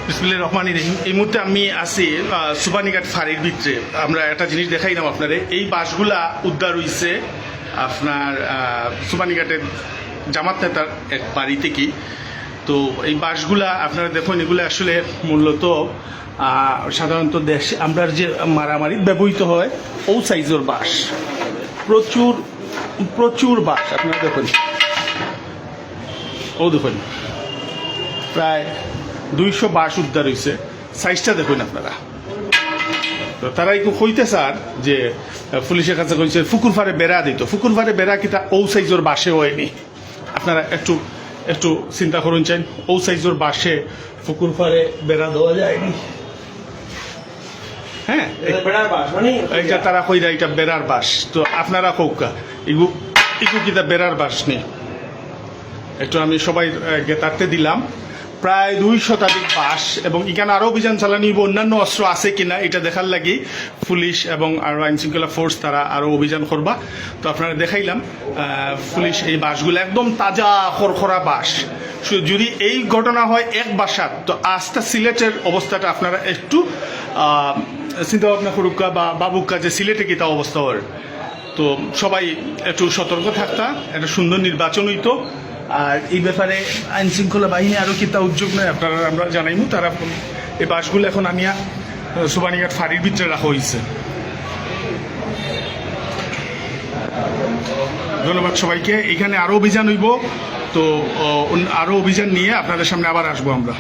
বিসমিল্লাহির রহমানির রহিম। এই মুহূর্তে আমি আছি সুবানীঘাট ফাঁড়ির ভিতরে। আমরা একটা জিনিস দেখাইলাম আপনারে, এই বাসগুলা উদ্ধার হইছে আপনার সুবানীঘাটের জামাত নেতার এক বাড়ি থেকে। তো এই বাসগুলা আপনারা দেখুন, এগুলো আসলে মূলত সাধারণত দেশ আমরা যে মারামারি ব্যবহৃত হয় ও সাইজের বাস, প্রচুর প্রচুর বাস আপনারা দেখুন, ও দেখুন প্রায় 200 বাস উদ্ধার হয়েছে। সাইজটা দেখুন আপনারা। তো তারা একটু হইতে স্যার যে পুলিশের কাছে কইছে ফুকুর ফারে বেড়া দিত, ফুকুর ফারে বেড়া কিটা ও সাইজের বাসে হয়নি। আপনারা একটু একটু চিন্তা করুন চাই, ও সাইজের বাসে ফুকুর ফারে বেড়া দেওয়া যায়নি। হ্যাঁ, এইটা তারা কইরা এটা বেড়ার বাস। তো আপনারা কৌকা ইগু ইগু কিটা বেড়ার বাস নেই। একটু আমি সবাই গেতারতে দিলাম প্রায় 2 শতাধিক বাস, এবং এখানে আরও অভিযান চালানি অন্যান্য অস্ত্র আছে কিনা এটা দেখার লাগি পুলিশ এবং আরও আইন শৃঙ্খলা ফোর্স তারা আরও অভিযান করবা। তো আপনারা দেখাইলাম পুলিশ এই বাসগুলো একদম তাজা খড়খড়া বাস। যদি এই ঘটনা হয় এক বাসার, তো আজটা সিলেটের অবস্থাটা আপনারা একটু চিন্তা ভাবনা করুকা বা বাবুকা যে সিলেটে কি তা অবস্থা হয়। তো সবাই একটু সতর্ক থাকতা, একটা সুন্দর নির্বাচন হইতো। আর এই ব্যাপারে আইন শৃঙ্খলা বাহিনী আরও কি তা উদ্যোগ নেয় আপনারা আমরা জানাইমু। তারা এই বাসগুলো এখন আনিয়া সুবানীঘাট ফাঁড়ির ভিতরে রাখা হয়েছে। ধন্যবাদ সবাইকে। এখানে আরও অভিযান হইব, তো আরও অভিযান নিয়ে আপনাদের সামনে আবার আসবো আমরা।